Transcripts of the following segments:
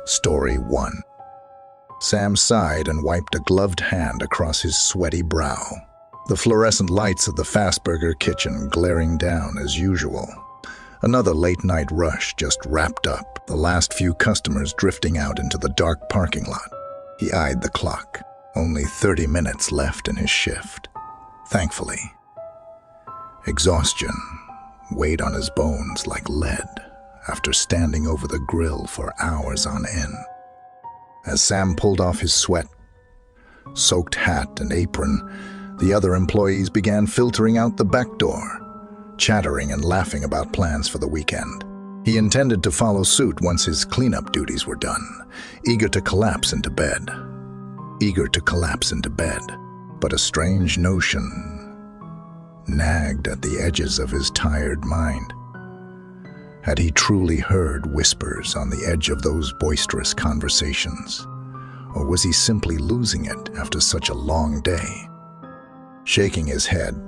Story 1. Sam sighed and wiped a gloved hand across his sweaty brow. The fluorescent lights of the Fastburger kitchen glaring down as usual. Another late-night rush just wrapped up, the last few customers drifting out into the dark parking lot. He eyed the clock. Only 30 minutes left in his shift. Thankfully. Exhaustion weighed on his bones like lead after standing over the grill for hours on end. As Sam pulled off his sweat-soaked hat and apron, the other employees began filtering out the back door, chattering and laughing about plans for the weekend. He intended to follow suit once his cleanup duties were done, eager to collapse into bed. But a strange notion nagged at the edges of his tired mind. Had he truly heard whispers on the edge of those boisterous conversations? Or was he simply losing it after such a long day? Shaking his head,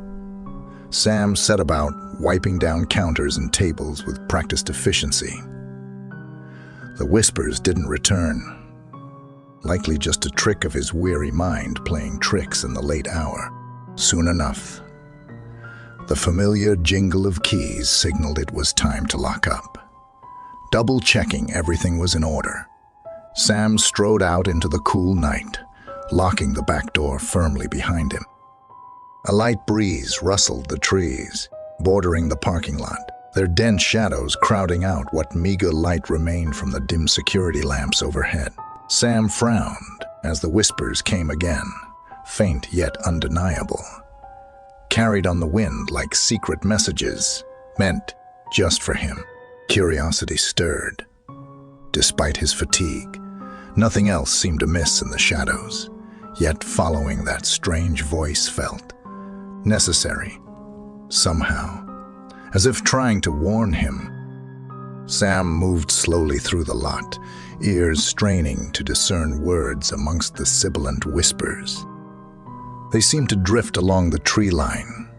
Sam set about wiping down counters and tables with practiced efficiency. The whispers didn't return, likely just a trick of his weary mind playing tricks in the late hour. Soon enough, the familiar jingle of keys signaled it was time to lock up. Double-checking everything was in order, Sam strode out into the cool night, locking the back door firmly behind him. A light breeze rustled the trees, bordering the parking lot, their dense shadows crowding out what meager light remained from the dim security lamps overhead. Sam frowned as the whispers came again, faint yet undeniable, carried on the wind like secret messages meant just for him. Curiosity stirred. Despite his fatigue, nothing else seemed amiss in the shadows, yet following that strange voice felt necessary, somehow, as if trying to warn him. Sam moved slowly through the lot, ears straining to discern words amongst the sibilant whispers. They seemed to drift along the tree line,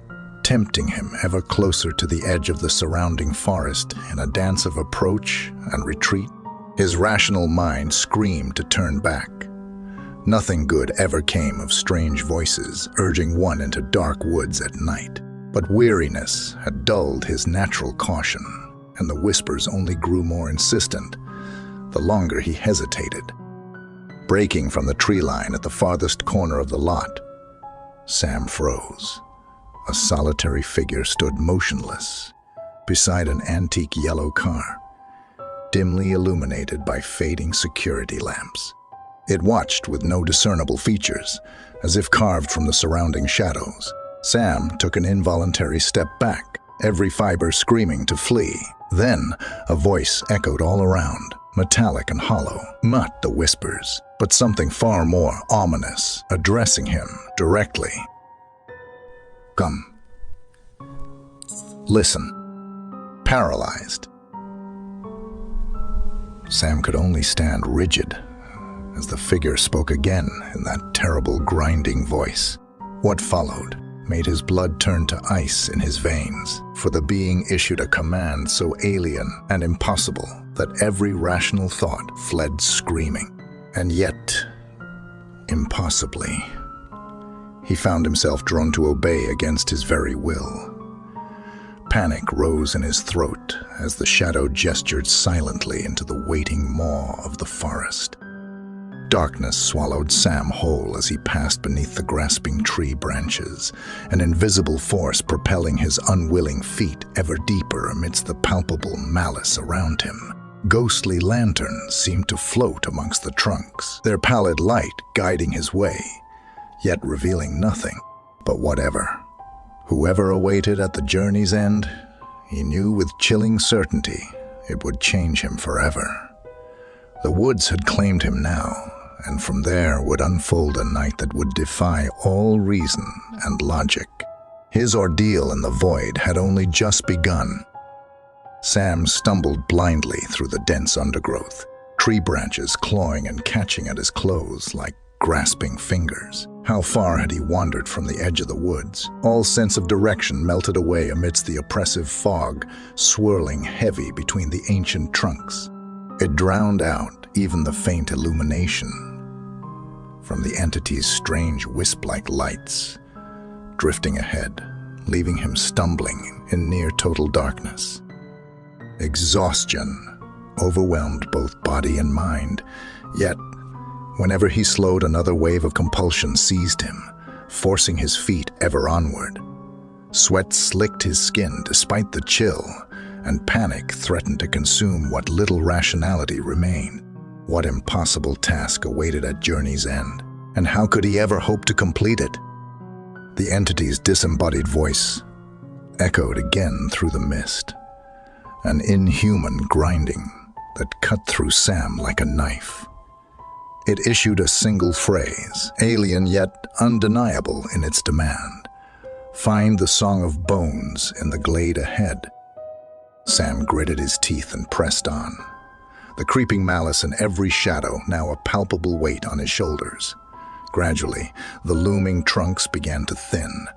tempting him ever closer to the edge of the surrounding forest in a dance of approach and retreat. His rational mind screamed to turn back. Nothing good ever came of strange voices urging one into dark woods at night. But weariness had dulled his natural caution, and the whispers only grew more insistent the longer he hesitated. Breaking from the tree line at the farthest corner of the lot, Sam froze. A solitary figure stood motionless beside an antique yellow car, dimly illuminated by fading security lamps. It watched with no discernible features, as if carved from the surrounding shadows. Sam took an involuntary step back, every fiber screaming to flee. Then a voice echoed all around, metallic and hollow. Not the whispers, but something far more ominous, addressing him directly. Come. Listen. Paralyzed, Sam could only stand rigid as the figure spoke again in that terrible grinding voice. What followed made his blood turn to ice in his veins, for the being issued a command so alien and impossible that every rational thought fled screaming. And yet, impossibly, he found himself drawn to obey against his very will. Panic rose in his throat as the shadow gestured silently into the waiting maw of the forest. Darkness swallowed Sam whole as he passed beneath the grasping tree branches, an invisible force propelling his unwilling feet ever deeper amidst the palpable malice around him. Ghostly lanterns seemed to float amongst the trunks, their pallid light guiding his way, yet revealing nothing. But whatever, whoever awaited at the journey's end, he knew with chilling certainty it would change him forever. The woods had claimed him now, and from there would unfold a night that would defy all reason and logic. His ordeal in the void had only just begun. Sam stumbled blindly through the dense undergrowth, tree branches clawing and catching at his clothes like grasping fingers. How far had he wandered from the edge of the woods? All sense of direction melted away amidst the oppressive fog, swirling heavy between the ancient trunks. It drowned out even the faint illumination from the entity's strange wisp-like lights, drifting ahead, leaving him stumbling in near-total darkness. Exhaustion overwhelmed both body and mind, yet whenever he slowed, another wave of compulsion seized him, forcing his feet ever onward. Sweat slicked his skin despite the chill, and panic threatened to consume what little rationality remained. What impossible task awaited at journey's end, and how could he ever hope to complete it? The entity's disembodied voice echoed again through the mist, an inhuman grinding that cut through Sam like a knife. It issued a single phrase, alien yet undeniable in its demand. Find the Song of Bones in the glade ahead. Sam gritted his teeth and pressed on, the creeping malice in every shadow now a palpable weight on his shoulders. Gradually, the looming trunks began to thin,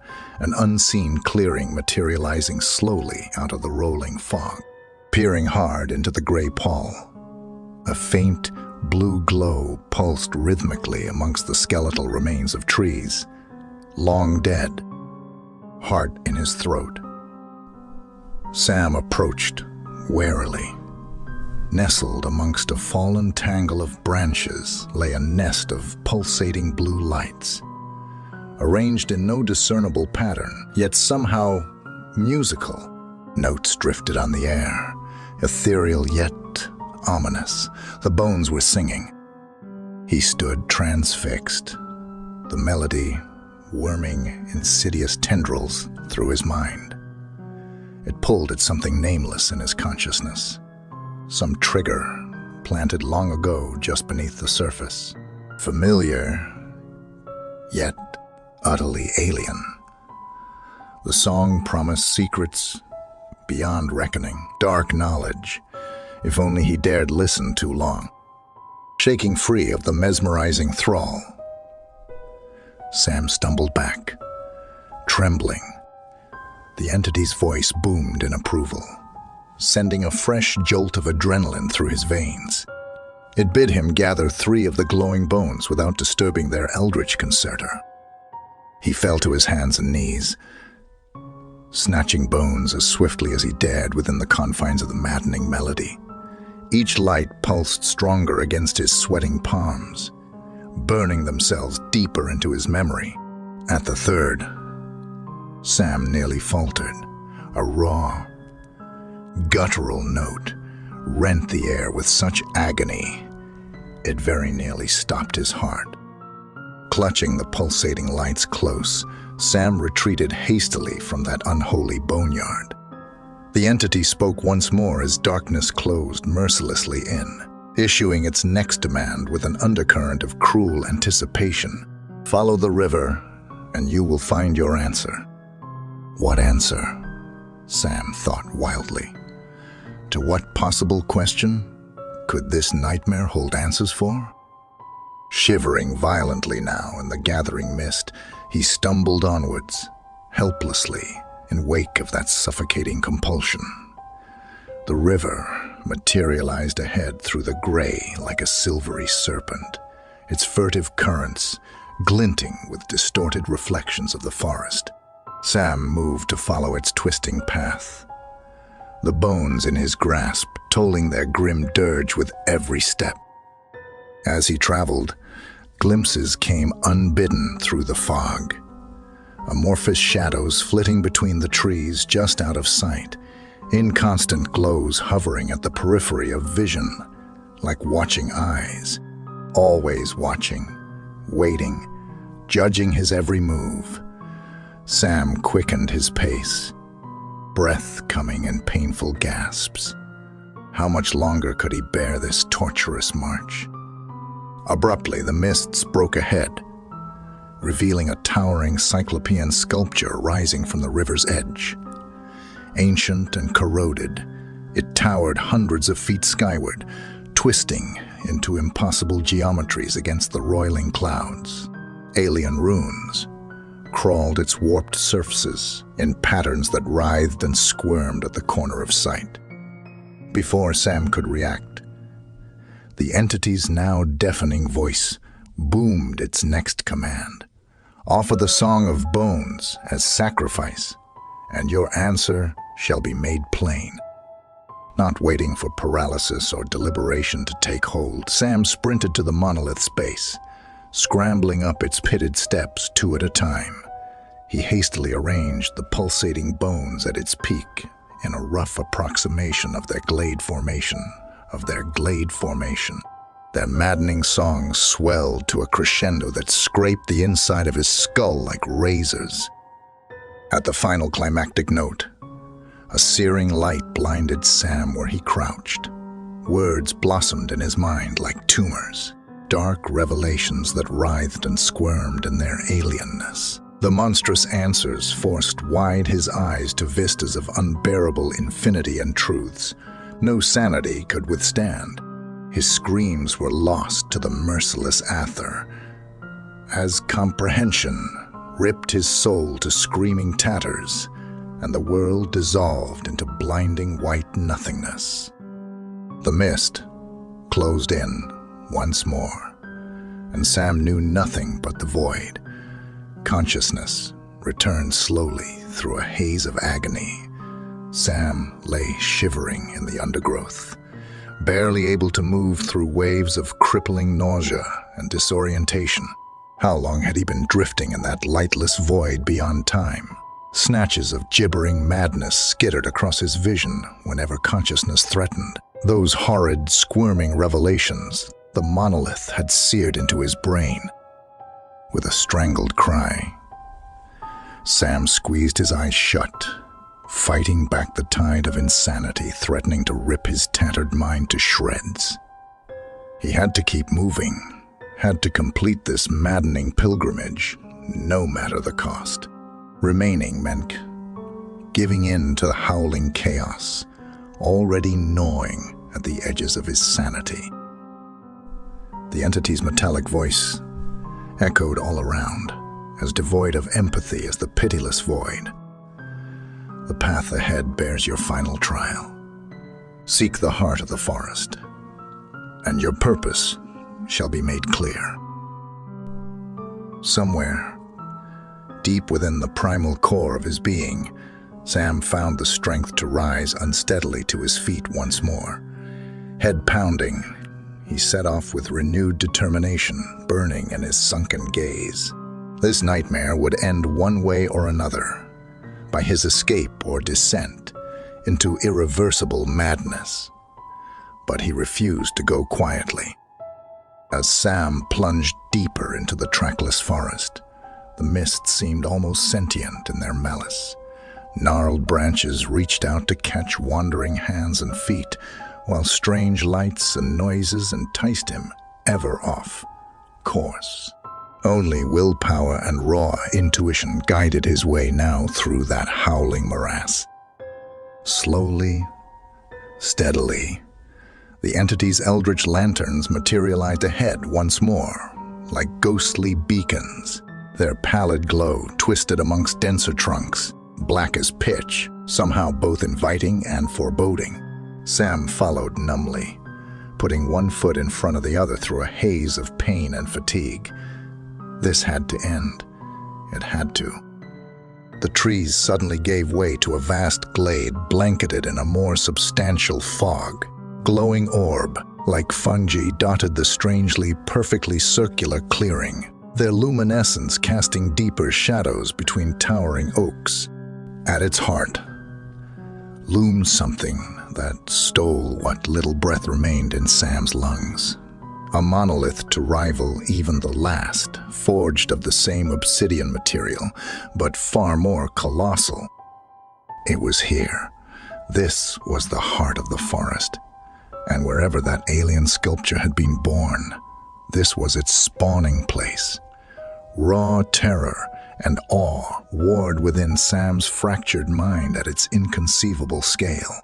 an unseen clearing materializing slowly out of the rolling fog. Peering hard into the gray pall, a faint blue glow pulsed rhythmically amongst the skeletal remains of trees, long dead, heart in his throat. Sam approached warily. Nestled amongst a fallen tangle of branches lay a nest of pulsating blue lights, arranged in no discernible pattern, yet somehow musical. Notes drifted on the air, ethereal yet ominous. The bones were singing. He stood transfixed, the melody worming insidious tendrils through his mind. It pulled at something nameless in his consciousness, some trigger planted long ago just beneath the surface. Familiar, yet utterly alien. The song promised secrets beyond reckoning, dark knowledge, if only he dared listen too long. Shaking free of the mesmerizing thrall, Sam stumbled back, trembling. The entity's voice boomed in approval, sending a fresh jolt of adrenaline through his veins. It bid him gather 3 of the glowing bones without disturbing their eldritch concertor. He fell to his hands and knees, snatching bones as swiftly as he dared within the confines of the maddening melody. Each light pulsed stronger against his sweating palms, burning themselves deeper into his memory. At the 3rd, Sam nearly faltered. A raw, guttural note rent the air with such agony, it very nearly stopped his heart. Clutching the pulsating lights close, Sam retreated hastily from that unholy boneyard. The entity spoke once more as darkness closed mercilessly in, issuing its next demand with an undercurrent of cruel anticipation. Follow the river, and you will find your answer. What answer? Sam thought wildly. To what possible question could this nightmare hold answers for? Shivering violently now in the gathering mist, he stumbled onwards, helplessly, in wake of that suffocating compulsion. The river materialized ahead through the gray like a silvery serpent, its furtive currents glinting with distorted reflections of the forest. Sam moved to follow its twisting path, the bones in his grasp tolling their grim dirge with every step. As he traveled, glimpses came unbidden through the fog, amorphous shadows flitting between the trees just out of sight, inconstant glows hovering at the periphery of vision, like watching eyes, always watching, waiting, judging his every move. Sam quickened his pace, breath coming in painful gasps. How much longer could he bear this torturous march? Abruptly, the mists broke ahead, revealing a towering cyclopean sculpture rising from the river's edge. Ancient and corroded, it towered hundreds of feet skyward, twisting into impossible geometries against the roiling clouds. Alien runes crawled its warped surfaces in patterns that writhed and squirmed at the corner of sight. Before Sam could react, The entity's now deafening voice boomed its next command. Offer the Song of Bones as sacrifice, and your answer shall be made plain. Not waiting for paralysis or deliberation to take hold, Sam sprinted to the monolith's base, scrambling up its pitted steps 2 at a time. He hastily arranged the pulsating bones at its peak in a rough approximation of their glade formation. Their maddening song swelled to a crescendo that scraped the inside of his skull like razors. At the final climactic note, a searing light blinded Sam where he crouched. Words blossomed in his mind like tumors, dark revelations that writhed and squirmed in their alienness. The monstrous answers forced wide his eyes to vistas of unbearable infinity and truths no sanity could withstand. His screams were lost to the merciless Aether, as comprehension ripped his soul to screaming tatters, and the world dissolved into blinding white nothingness. The mist closed in once more, and Sam knew nothing but the void. Consciousness returned slowly through a haze of agony. Sam lay shivering in the undergrowth, barely able to move through waves of crippling nausea and disorientation. How long had he been drifting in that lightless void beyond time? Snatches of gibbering madness skittered across his vision whenever consciousness threatened. Those horrid, squirming revelations the monolith had seared into his brain. With a strangled cry, Sam squeezed his eyes shut, fighting back the tide of insanity threatening to rip his tattered mind to shreds. He had to keep moving, had to complete this maddening pilgrimage, no matter the cost. Remaining meant giving in to the howling chaos, already gnawing at the edges of his sanity. The entity's metallic voice echoed all around, as devoid of empathy as the pitiless void. The path ahead bears your final trial. Seek the heart of the forest, and your purpose shall be made clear. Somewhere, deep within the primal core of his being, Sam found the strength to rise unsteadily to his feet once more. Head pounding, he set off with renewed determination burning in his sunken gaze. This nightmare would end one way or another, by his escape or descent into irreversible madness. But he refused to go quietly. As Sam plunged deeper into the trackless forest, the mist seemed almost sentient in their malice. Gnarled branches reached out to catch wandering hands and feet, while strange lights and noises enticed him ever off course. Only willpower and raw intuition guided his way now through that howling morass. Slowly, steadily, the entity's eldritch lanterns materialized ahead once more, like ghostly beacons. Their pallid glow twisted amongst denser trunks, black as pitch, somehow both inviting and foreboding. Sam followed numbly, putting one foot in front of the other through a haze of pain and fatigue. This had to end. It had to. The trees suddenly gave way to a vast glade blanketed in a more substantial fog. Glowing orb, like fungi, dotted the strangely, perfectly circular clearing, their luminescence casting deeper shadows between towering oaks. At its heart loomed something that stole what little breath remained in Sam's lungs. A monolith to rival even the last, forged of the same obsidian material, but far more colossal. It was here. This was the heart of the forest. And wherever that alien sculpture had been born, this was its spawning place. Raw terror and awe warred within Sam's fractured mind at its inconceivable scale.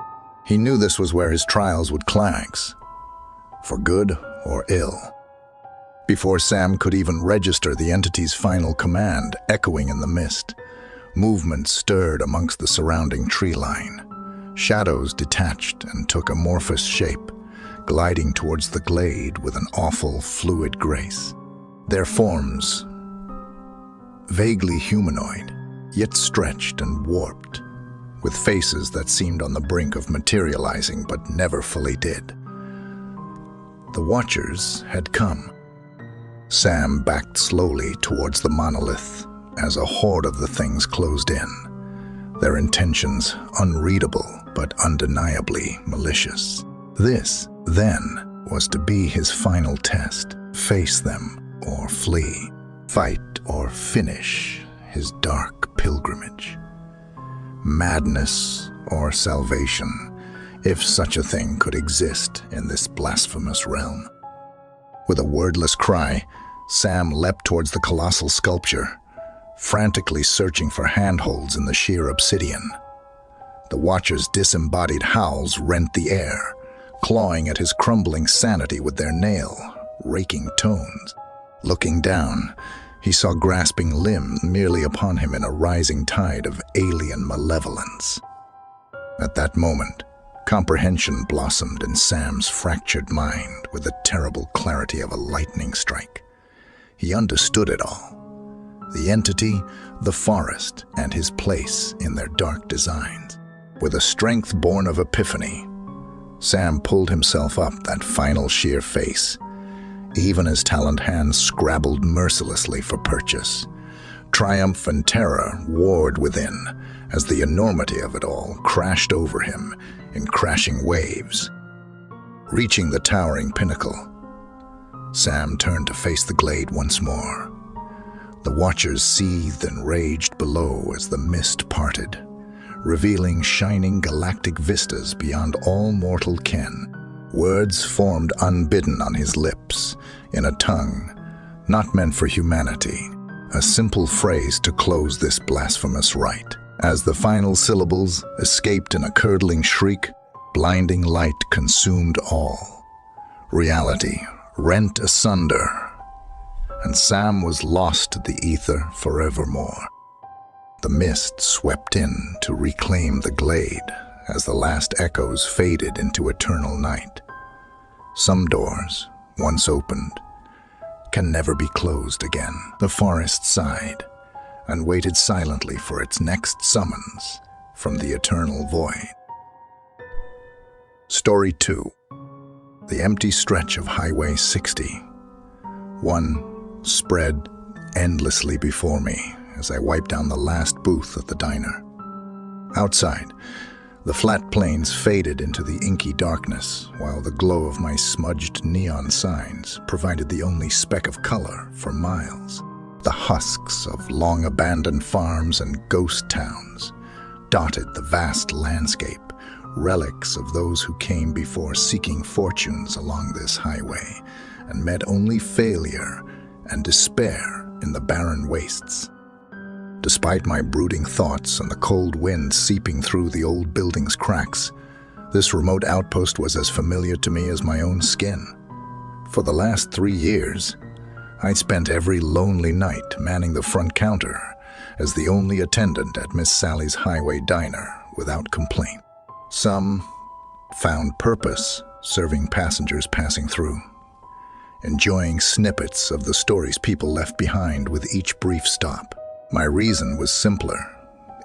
He knew this was where his trials would climax, for good or ill. Before Sam could even register the entity's final command echoing in the mist, movement stirred amongst the surrounding tree line. Shadows detached and took amorphous shape, gliding towards the glade with an awful, fluid grace. Their forms, vaguely humanoid, yet stretched and warped, with faces that seemed on the brink of materializing but never fully did. The Watchers had come. Sam backed slowly towards the monolith as a horde of the things closed in, their intentions unreadable but undeniably malicious. This, then, was to be his final test: face them or flee, fight or finish his dark pilgrimage. Madness or salvation, if such a thing could exist in this blasphemous realm. With a wordless cry, Sam leapt towards the colossal sculpture, frantically searching for handholds in the sheer obsidian. The Watcher's disembodied howls rent the air, clawing at his crumbling sanity with their nail-raking tones. Looking down, he saw grasping limbs merely upon him in a rising tide of alien malevolence. At that moment, comprehension blossomed in Sam's fractured mind with the terrible clarity of a lightning strike. He understood it all: the entity, the forest, and his place in their dark designs. With a strength born of epiphany, Sam pulled himself up that final sheer face, even as taloned hands scrabbled mercilessly for purchase. Triumph and terror warred within as the enormity of it all crashed over him in crashing waves. Reaching the towering pinnacle, Sam turned to face the glade once more. The Watchers seethed and raged below as the mist parted, revealing shining galactic vistas beyond all mortal ken. Words formed unbidden on his lips, in a tongue not meant for humanity, a simple phrase to close this blasphemous rite. As the final syllables escaped in a curdling shriek, blinding light consumed all. Reality rent asunder, and Sam was lost to the ether forevermore. The mist swept in to reclaim the glade as the last echoes faded into eternal night. Some doors, once opened, can never be closed again. The forest sighed and waited silently for its next summons from the eternal void. Story 2. The empty stretch of Highway 60. One spread endlessly before me as I wiped down the last booth at the diner. Outside, the flat plains faded into the inky darkness, while the glow of my smudged neon signs provided the only speck of color for miles. The husks of long-abandoned farms and ghost towns dotted the vast landscape, relics of those who came before seeking fortunes along this highway and met only failure and despair in the barren wastes. Despite my brooding thoughts and the cold wind seeping through the old building's cracks, this remote outpost was as familiar to me as my own skin. For the last 3 years, I'd spent every lonely night manning the front counter as the only attendant at Miss Sally's highway diner without complaint. Some found purpose serving passengers passing through, enjoying snippets of the stories people left behind with each brief stop. My reason was simpler.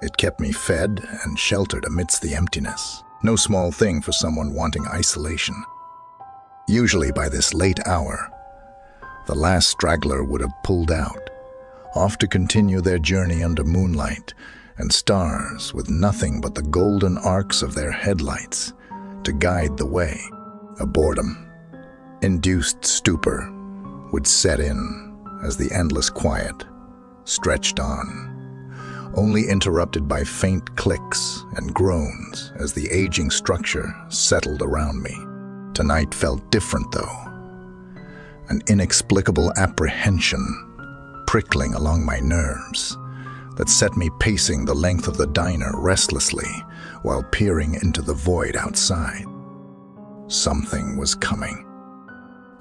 It kept me fed and sheltered amidst the emptiness. No small thing for someone wanting isolation. Usually by this late hour, the last straggler would have pulled out, off to continue their journey under moonlight and stars with nothing but the golden arcs of their headlights to guide the way. A boredom-induced stupor would set in as the endless quiet stretched on, only interrupted by faint clicks and groans as the aging structure settled around me. Tonight felt different, though. An inexplicable apprehension prickling along my nerves that set me pacing the length of the diner restlessly while peering into the void outside. Something was coming.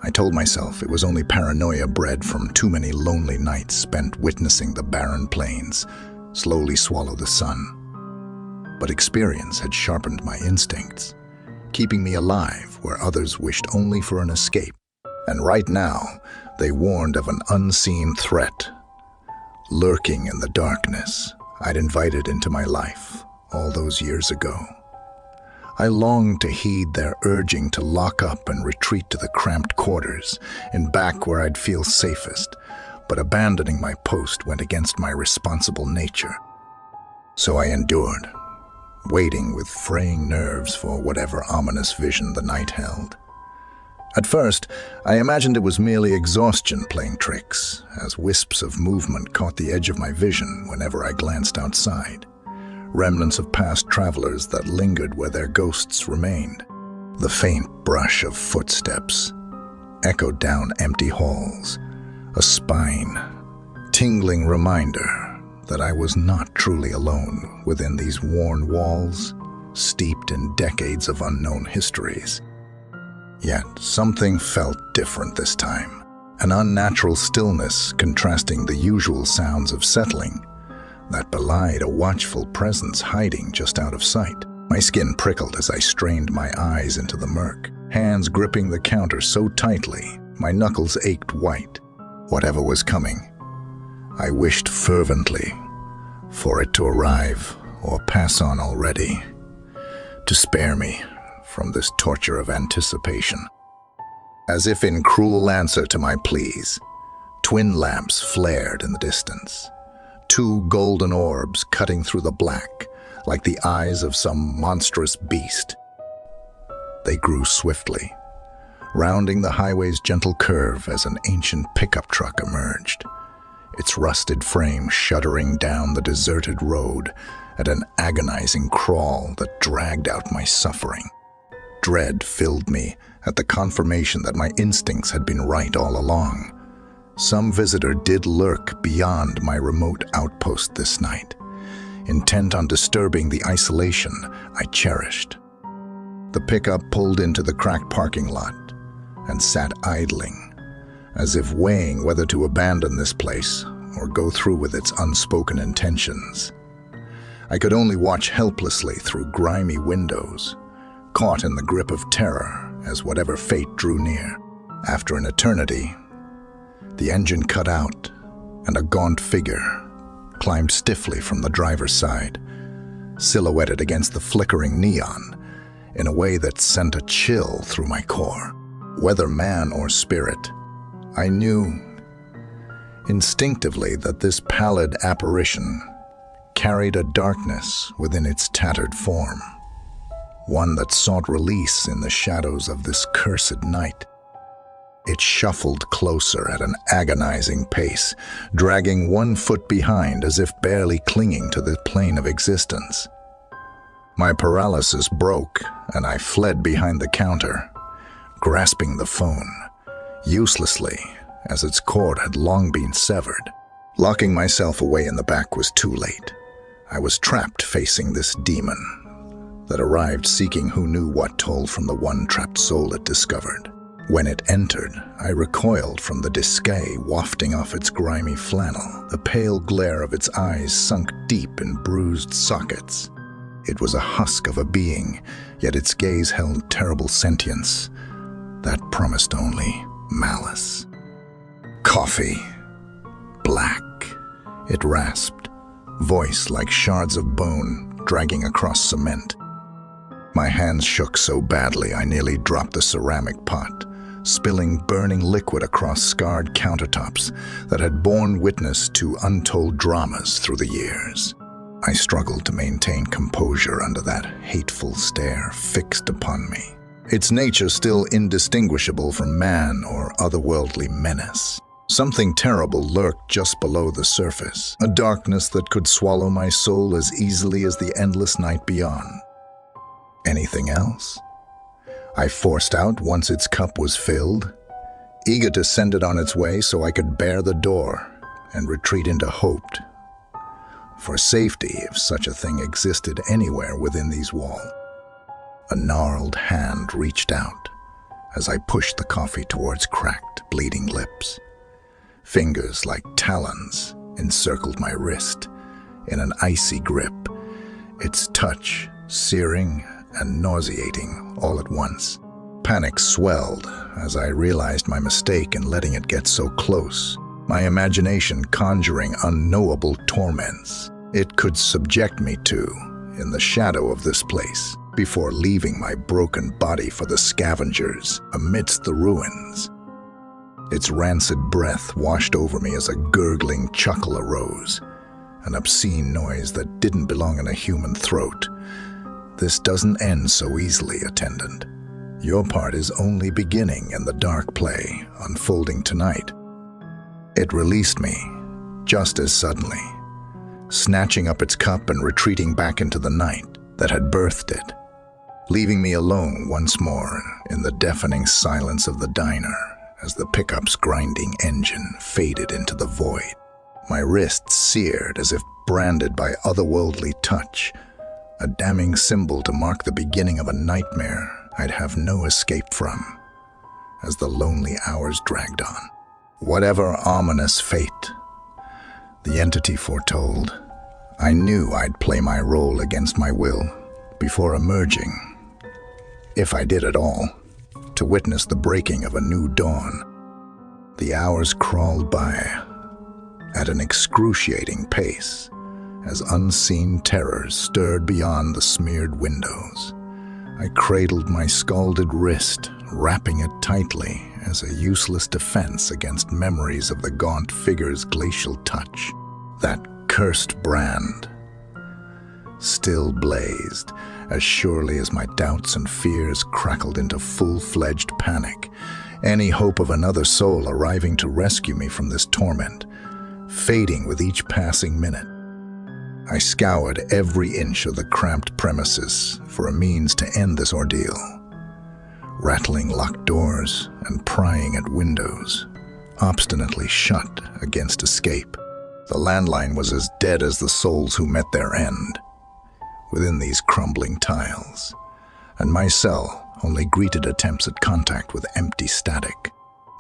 I told myself it was only paranoia bred from too many lonely nights spent witnessing the barren plains slowly swallow the sun. But experience had sharpened my instincts. keeping me alive where others wished only for an escape. And right now, they warned of an unseen threat lurking in the darkness I'd invited into my life all those years ago. I longed to heed their urging to lock up and retreat to the cramped quarters and back where I'd feel safest, but abandoning my post went against my responsible nature. So I endured, waiting with fraying nerves for whatever ominous vision the night held. At first, I imagined it was merely exhaustion playing tricks, as wisps of movement caught the edge of my vision whenever I glanced outside, remnants of past travelers that lingered where their ghosts remained. The faint brush of footsteps echoed down empty halls, a spine, tingling reminder that I was not truly alone within these worn walls, steeped in decades of unknown histories. Yet something felt different this time, an unnatural stillness contrasting the usual sounds of settling that belied a watchful presence hiding just out of sight. My skin prickled as I strained my eyes into the murk, hands gripping the counter so tightly my knuckles ached white. Whatever was coming, I wished fervently for it to arrive or pass on already, to spare me from this torture of anticipation. As if in cruel answer to my pleas, twin lamps flared in the distance, two golden orbs cutting through the black like the eyes of some monstrous beast. They grew swiftly, rounding the highway's gentle curve as an ancient pickup truck emerged, its rusted frame shuddering down the deserted road at an agonizing crawl that dragged out my suffering. Dread filled me at the confirmation that my instincts had been right all along. Some visitor did lurk beyond my remote outpost this night, intent on disturbing the isolation I cherished. The pickup pulled into the cracked parking lot and sat idling, as if weighing whether to abandon this place or go through with its unspoken intentions. I could only watch helplessly through grimy windows, caught in the grip of terror as whatever fate drew near. After an eternity, the engine cut out and a gaunt figure climbed stiffly from the driver's side, silhouetted against the flickering neon in a way that sent a chill through my core. Whether man or spirit, I knew instinctively that this pallid apparition carried a darkness within its tattered form, one that sought release in the shadows of this cursed night. It shuffled closer at an agonizing pace, dragging one foot behind as if barely clinging to the plane of existence. My paralysis broke, and I fled behind the counter, grasping the phone, uselessly, as its cord had long been severed. Locking myself away in the back was too late. I was trapped facing this demon that arrived seeking who knew what toll from the one trapped soul it discovered. When it entered, I recoiled from the disgay wafting off its grimy flannel, the pale glare of its eyes sunk deep in bruised sockets. It was a husk of a being, yet its gaze held terrible sentience that promised only malice. Coffee. Black. It rasped, voice like shards of bone dragging across cement. My hands shook so badly I nearly dropped the ceramic pot, spilling burning liquid across scarred countertops that had borne witness to untold dramas through the years. I struggled to maintain composure under that hateful stare fixed upon me, its nature still indistinguishable from man or otherworldly menace. Something terrible lurked just below the surface, a darkness that could swallow my soul as easily as the endless night beyond. Anything else? I forced out once its cup was filled, eager to send it on its way so I could bear the door and retreat into hope for safety if such a thing existed anywhere within these walls. A gnarled hand reached out as I pushed the coffee towards cracked, bleeding lips. Fingers like talons encircled my wrist in an icy grip, its touch searing and nauseating all at once. Panic swelled as I realized my mistake in letting it get so close, my imagination conjuring unknowable torments it could subject me to in the shadow of this place before leaving my broken body for the scavengers amidst the ruins. Its rancid breath washed over me as a gurgling chuckle arose, an obscene noise that didn't belong in a human throat. This doesn't end so easily, attendant. Your part is only beginning in the dark play unfolding tonight. It released me just as suddenly, snatching up its cup and retreating back into the night that had birthed it, leaving me alone once more in the deafening silence of the diner as the pickup's grinding engine faded into the void. My wrists seared as if branded by otherworldly touch, a damning symbol to mark the beginning of a nightmare I'd have no escape from as the lonely hours dragged on. Whatever ominous fate the entity foretold, I knew I'd play my role against my will before emerging, if I did at all, to witness the breaking of a new dawn. The hours crawled by at an excruciating pace as unseen terrors stirred beyond the smeared windows. I cradled my scalded wrist, wrapping it tightly as a useless defense against memories of the gaunt figure's glacial touch. That cursed brand still blazed as surely as my doubts and fears crackled into full-fledged panic, any hope of another soul arriving to rescue me from this torment fading with each passing minute. I scoured every inch of the cramped premises for a means to end this ordeal, rattling locked doors and prying at windows, obstinately shut against escape. The landline was as dead as the souls who met their end within these crumbling tiles, and my cell only greeted attempts at contact with empty static.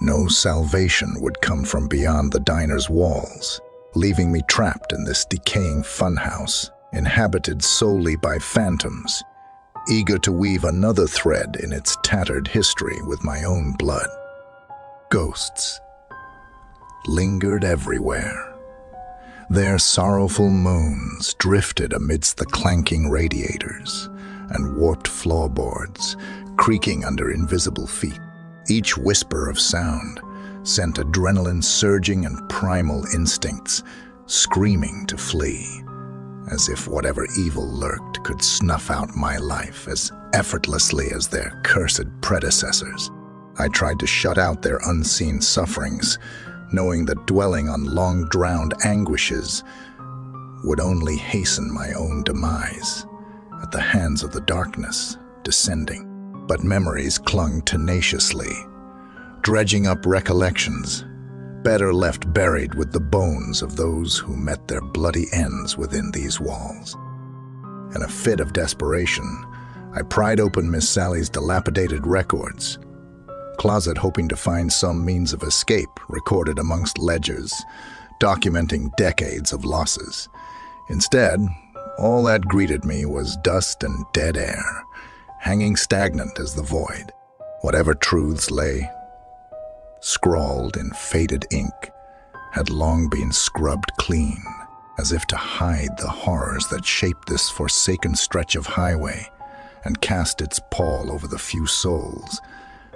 No salvation would come from beyond the diner's walls, leaving me trapped in this decaying funhouse, inhabited solely by phantoms, eager to weave another thread in its tattered history with my own blood. Ghosts lingered everywhere. Their sorrowful moans drifted amidst the clanking radiators and warped floorboards, creaking under invisible feet. Each whisper of sound sent adrenaline surging and primal instincts screaming to flee, as if whatever evil lurked could snuff out my life as effortlessly as their cursed predecessors. I tried to shut out their unseen sufferings, knowing that dwelling on long-drowned anguishes would only hasten my own demise at the hands of the darkness descending. But memories clung tenaciously, dredging up recollections, better left buried with the bones of those who met their bloody ends within these walls. In a fit of desperation, I pried open Miss Sally's dilapidated records, closet hoping to find some means of escape recorded amongst ledgers, documenting decades of losses. Instead, all that greeted me was dust and dead air, hanging stagnant as the void. Whatever truths lay scrawled in faded ink had long been scrubbed clean, as if to hide the horrors that shaped this forsaken stretch of highway and cast its pall over the few souls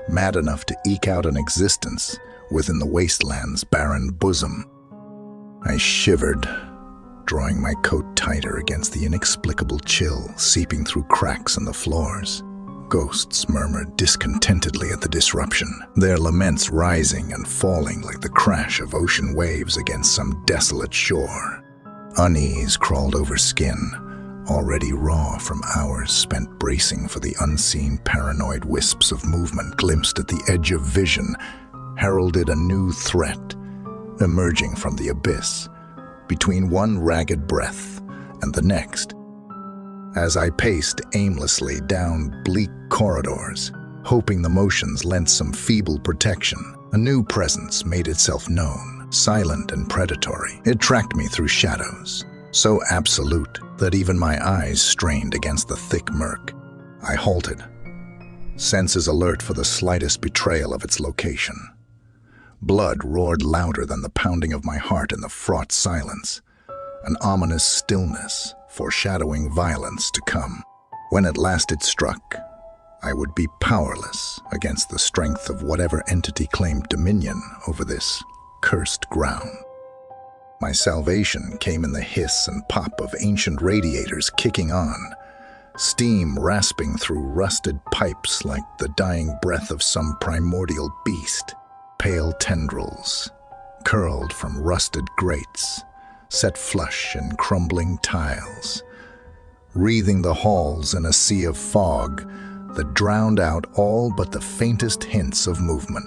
mad enough to eke out an existence within the wasteland's barren bosom. I shivered, drawing my coat tighter against the inexplicable chill seeping through cracks in the floors. Ghosts murmured discontentedly at the disruption, their laments rising and falling like the crash of ocean waves against some desolate shore. Unease crawled over skin, already raw from hours spent bracing for the unseen paranoid wisps of movement glimpsed at the edge of vision, heralded a new threat emerging from the abyss, between one ragged breath and the next. As I paced aimlessly down bleak corridors, hoping the motions lent some feeble protection, a new presence made itself known, silent and predatory. It tracked me through shadows, so absolute that even my eyes strained against the thick murk. I halted, senses alert for the slightest betrayal of its location. Blood roared louder than the pounding of my heart in the fraught silence, an ominous stillness foreshadowing violence to come. When at last it struck, I would be powerless against the strength of whatever entity claimed dominion over this cursed ground. My salvation came in the hiss and pop of ancient radiators kicking on, steam rasping through rusted pipes like the dying breath of some primordial beast. Pale tendrils curled from rusted grates, set flush in crumbling tiles, wreathing the halls in a sea of fog that drowned out all but the faintest hints of movement.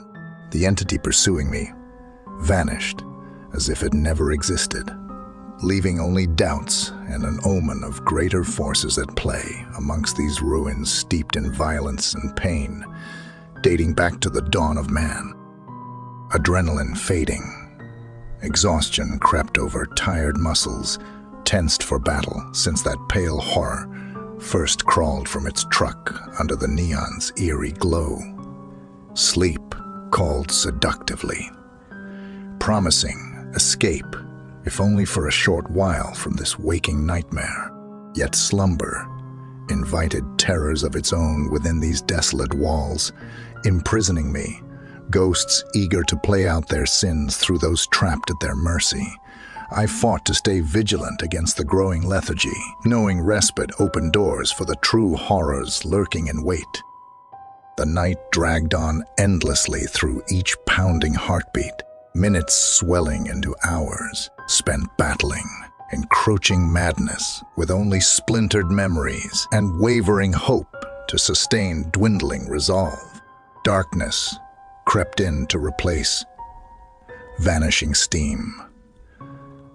The entity pursuing me vanished as if it never existed, leaving only doubts and an omen of greater forces at play amongst these ruins steeped in violence and pain, dating back to the dawn of man. Adrenaline fading, exhaustion crept over tired muscles, tensed for battle since that pale horror first crawled from its truck under the neon's eerie glow. Sleep called seductively, promising escape, if only for a short while from this waking nightmare. Yet slumber invited terrors of its own within these desolate walls, imprisoning me, ghosts eager to play out their sins through those trapped at their mercy. I fought to stay vigilant against the growing lethargy, knowing respite opened doors for the true horrors lurking in wait. The night dragged on endlessly through each pounding heartbeat, minutes swelling into hours, spent battling, encroaching madness with only splintered memories and wavering hope to sustain dwindling resolve. Darkness crept in to replace vanishing steam.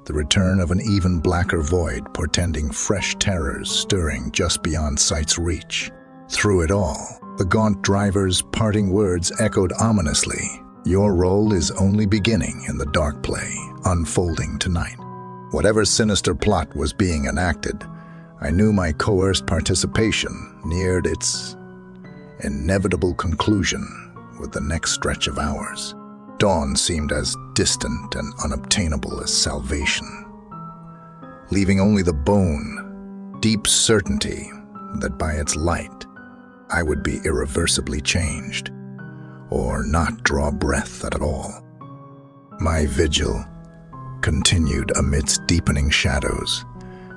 The return of an even blacker void portending fresh terrors stirring just beyond sight's reach. Through it all, the gaunt driver's parting words echoed ominously. Your role is only beginning in the dark play, unfolding tonight. Whatever sinister plot was being enacted, I knew my coerced participation neared its inevitable conclusion with the next stretch of hours. Dawn seemed as distant and unobtainable as salvation, leaving only the bone, deep certainty that by its light I would be irreversibly changed, or not draw breath at all. My vigil continued amidst deepening shadows,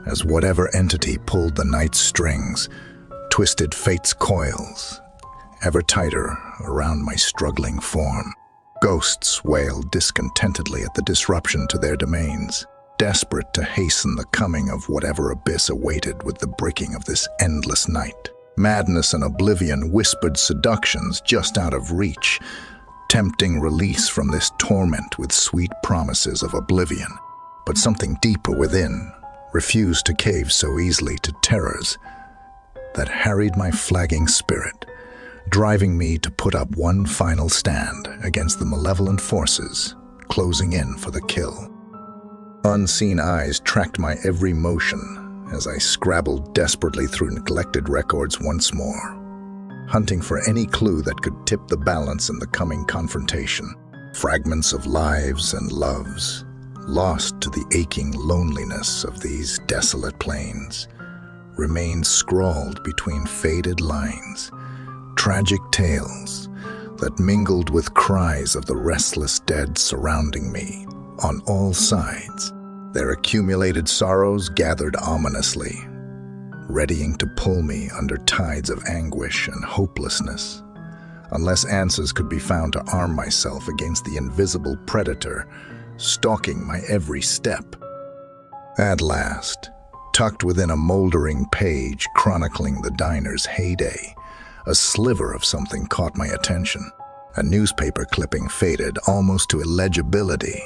as whatever entity pulled the night's strings, twisted fate's coils ever tighter around my struggling form. Ghosts wailed discontentedly at the disruption to their domains, desperate to hasten the coming of whatever abyss awaited with the breaking of this endless night. Madness and oblivion whispered seductions just out of reach, tempting release from this torment with sweet promises of oblivion. But something deeper within refused to cave so easily to terrors that harried my flagging spirit, driving me to put up one final stand against the malevolent forces closing in for the kill. Unseen eyes tracked my every motion as I scrabbled desperately through neglected records once more, hunting for any clue that could tip the balance in the coming confrontation. Fragments of lives and loves, lost to the aching loneliness of these desolate plains, remained scrawled between faded lines, tragic tales that mingled with cries of the restless dead surrounding me on all sides. Their accumulated sorrows gathered ominously, readying to pull me under tides of anguish and hopelessness, unless answers could be found to arm myself against the invisible predator stalking my every step. At last, tucked within a moldering page chronicling the diner's heyday, a sliver of something caught my attention. A newspaper clipping faded almost to illegibility,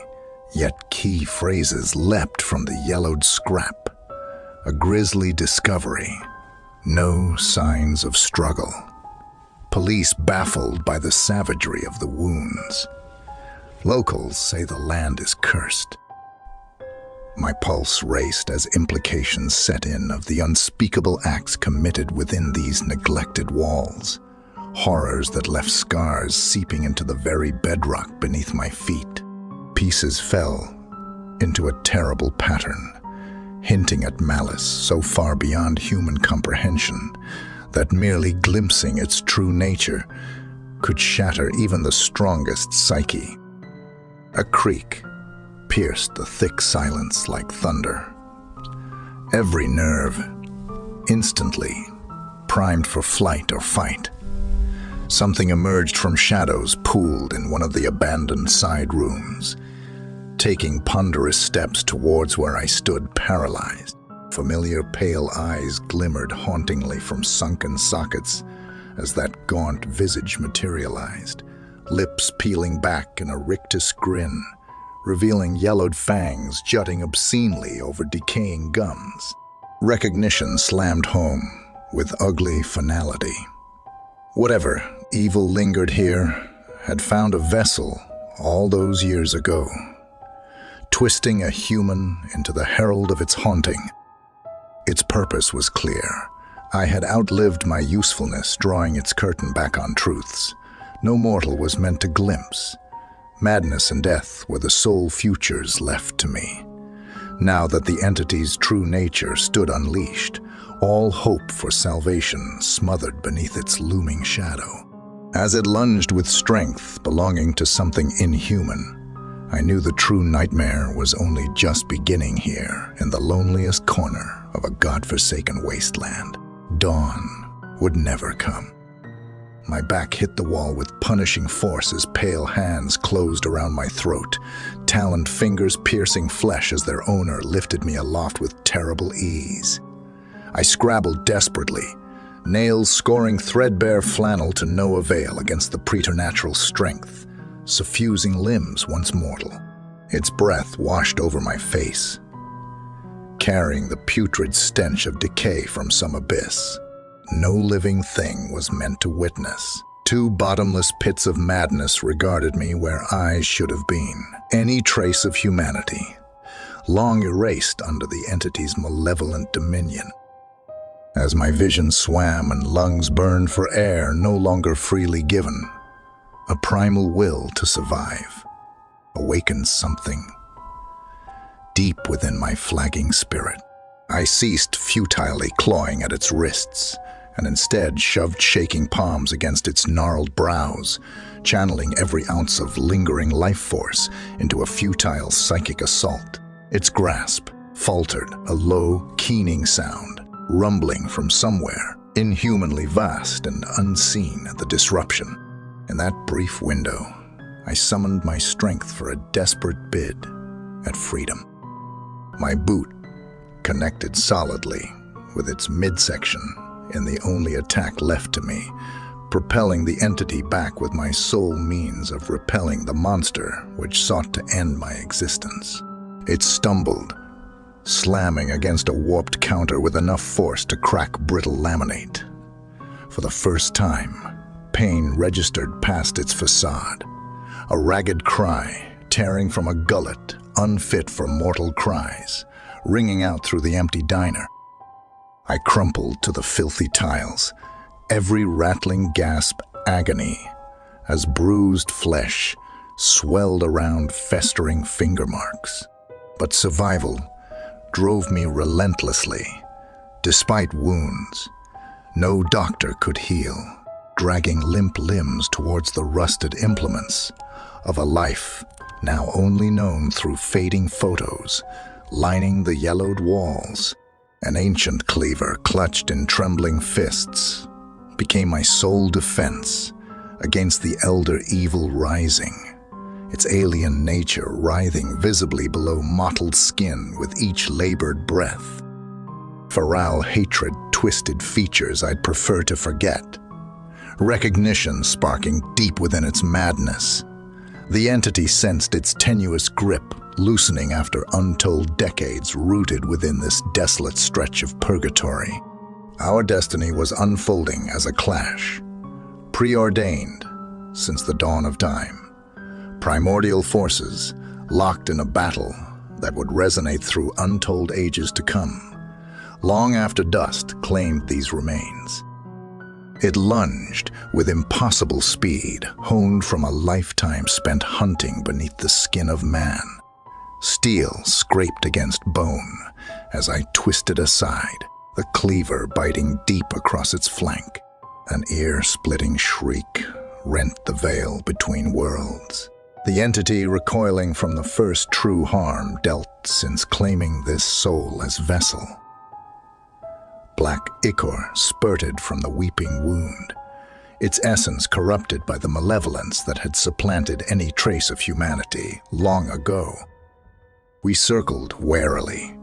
yet key phrases leapt from the yellowed scrap. A grisly discovery. No signs of struggle. Police baffled by the savagery of the wounds. Locals say the land is cursed. My pulse raced as implications set in of the unspeakable acts committed within these neglected walls, horrors that left scars seeping into the very bedrock beneath my feet. Pieces fell into a terrible pattern, hinting at malice so far beyond human comprehension that merely glimpsing its true nature could shatter even the strongest psyche. A creak pierced the thick silence like thunder. Every nerve instantly primed for flight or fight. Something emerged from shadows pooled in one of the abandoned side rooms, taking ponderous steps towards where I stood paralyzed. Familiar pale eyes glimmered hauntingly from sunken sockets as that gaunt visage materialized, lips peeling back in a rictus grin, revealing yellowed fangs jutting obscenely over decaying gums. Recognition slammed home with ugly finality. Whatever evil lingered here had found a vessel all those years ago, twisting a human into the herald of its haunting. Its purpose was clear. I had outlived my usefulness, drawing its curtain back on truths no mortal was meant to glimpse. Madness and death were the sole futures left to me. Now that the entity's true nature stood unleashed, all hope for salvation smothered beneath its looming shadow. As it lunged with strength belonging to something inhuman, I knew the true nightmare was only just beginning here in the loneliest corner of a godforsaken wasteland. Dawn would never come. My back hit the wall with punishing force as pale hands closed around my throat, taloned fingers piercing flesh as their owner lifted me aloft with terrible ease. I scrabbled desperately, nails scoring threadbare flannel to no avail against the preternatural strength, suffusing limbs once mortal. Its breath washed over my face, carrying the putrid stench of decay from some abyss no living thing was meant to witness. Two bottomless pits of madness regarded me where eyes should have been. Any trace of humanity, long erased under the entity's malevolent dominion. As my vision swam and lungs burned for air no longer freely given, a primal will to survive awakened something deep within my flagging spirit. I ceased futilely clawing at its wrists, and instead shoved shaking palms against its gnarled brows, channeling every ounce of lingering life force into a futile psychic assault. Its grasp faltered, a low, keening sound, rumbling from somewhere, inhumanly vast and unseen at the disruption. In that brief window, I summoned my strength for a desperate bid at freedom. My boot connected solidly with its midsection in the only attack left to me, propelling the entity back with my sole means of repelling the monster which sought to end my existence. It stumbled, slamming against a warped counter with enough force to crack brittle laminate. For the first time, pain registered past its facade, a ragged cry tearing from a gullet unfit for mortal cries, ringing out through the empty diner. I crumpled to the filthy tiles, every rattling gasp agony, as bruised flesh swelled around festering finger marks. But survival drove me relentlessly. Despite wounds, no doctor could heal, dragging limp limbs towards the rusted implements of a life now only known through fading photos lining the yellowed walls. An ancient cleaver clutched in trembling fists became my sole defense against the elder evil rising, its alien nature writhing visibly below mottled skin with each labored breath. Feral hatred twisted features I'd prefer to forget, recognition sparking deep within its madness. The entity sensed its tenuous grip loosening after untold decades rooted within this desolate stretch of purgatory. Our destiny was unfolding as a clash, preordained since the dawn of time. Primordial forces locked in a battle that would resonate through untold ages to come, long after dust claimed these remains. It lunged with impossible speed, honed from a lifetime spent hunting beneath the skin of man. Steel scraped against bone as I twisted aside, the cleaver biting deep across its flank. An ear-splitting shriek rent the veil between worlds. The entity recoiling from the first true harm dealt since claiming this soul as vessel. Black ichor spurted from the weeping wound, its essence corrupted by the malevolence that had supplanted any trace of humanity long ago. We circled warily,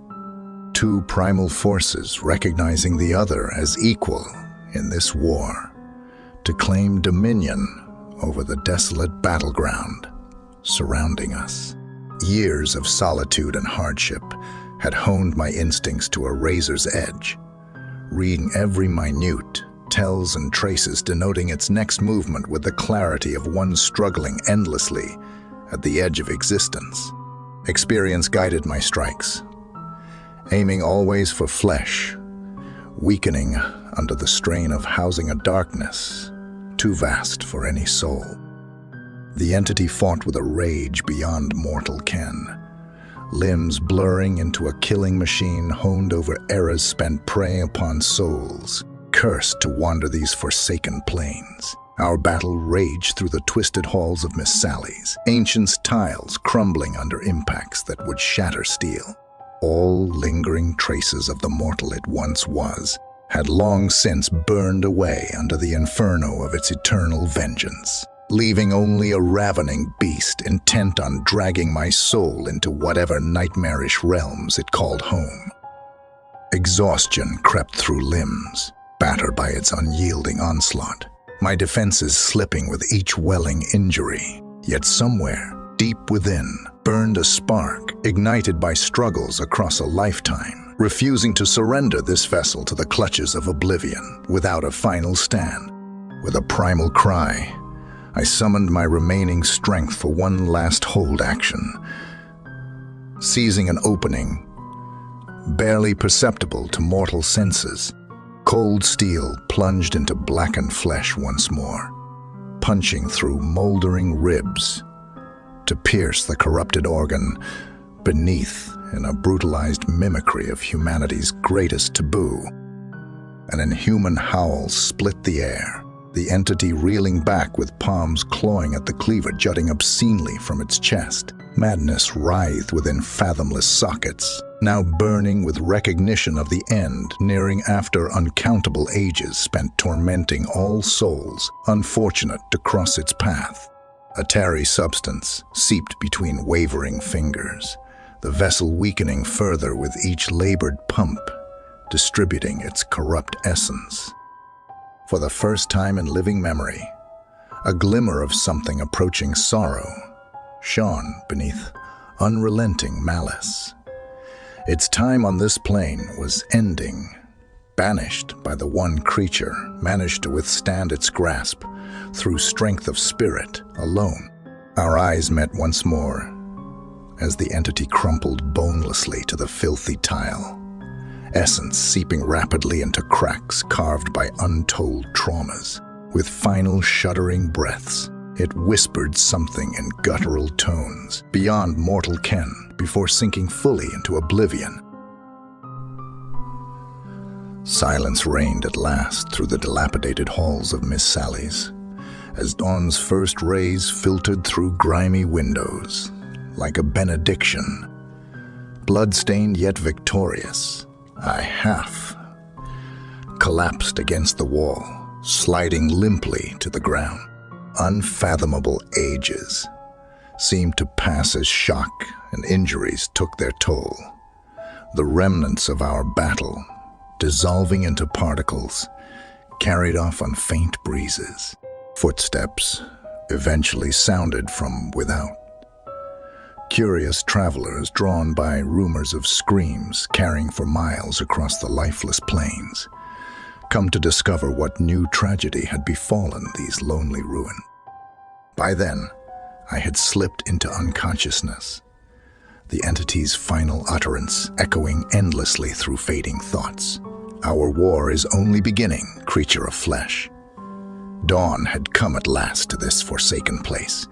two primal forces recognizing the other as equal in this war, to claim dominion over the desolate battleground surrounding us. Years of solitude and hardship had honed my instincts to a razor's edge, reading every minute, tells and traces denoting its next movement with the clarity of one struggling endlessly at the edge of existence. Experience guided my strikes, aiming always for flesh, weakening under the strain of housing a darkness too vast for any soul. The entity fought with a rage beyond mortal ken, limbs blurring into a killing machine honed over eras spent preying upon souls, cursed to wander these forsaken plains. Our battle raged through the twisted halls of Miss Sally's, ancient tiles crumbling under impacts that would shatter steel. All lingering traces of the mortal it once was had long since burned away under the inferno of its eternal vengeance, leaving only a ravening beast intent on dragging my soul into whatever nightmarish realms it called home. Exhaustion crept through limbs, battered by its unyielding onslaught, my defenses slipping with each welling injury. Yet somewhere, deep within, burned a spark, ignited by struggles across a lifetime, refusing to surrender this vessel to the clutches of oblivion without a final stand. With a primal cry, I summoned my remaining strength for one last hold action, seizing an opening barely perceptible to mortal senses. Cold steel plunged into blackened flesh once more, punching through moldering ribs to pierce the corrupted organ beneath in a brutalized mimicry of humanity's greatest taboo. An inhuman howl split the air, the entity reeling back with palms clawing at the cleaver jutting obscenely from its chest. Madness writhed within fathomless sockets, now burning with recognition of the end nearing after uncountable ages spent tormenting all souls unfortunate to cross its path. A tarry substance seeped between wavering fingers, the vessel weakening further with each labored pump, distributing its corrupt essence. For the first time in living memory, a glimmer of something approaching sorrow shone beneath unrelenting malice. Its time on this plane was ending, banished by the one creature managed to withstand its grasp through strength of spirit alone. Our eyes met once more as the entity crumpled bonelessly to the filthy tile, essence seeping rapidly into cracks carved by untold traumas. With final shuddering breaths, it whispered something in guttural tones beyond mortal ken before sinking fully into oblivion. Silence reigned at last through the dilapidated halls of Miss Sally's, as dawn's first rays filtered through grimy windows. Like a benediction, blood-stained yet victorious, I half collapsed against the wall, sliding limply to the ground. Unfathomable ages seemed to pass as shock and injuries took their toll, the remnants of our battle dissolving into particles carried off on faint breezes. Footsteps eventually sounded from without. Curious travelers drawn by rumors of screams carrying for miles across the lifeless plains, come to discover what new tragedy had befallen these lonely ruins. By then, I had slipped into unconsciousness, the entity's final utterance echoing endlessly through fading thoughts. Our war is only beginning, creature of flesh. Dawn had come at last to this forsaken place,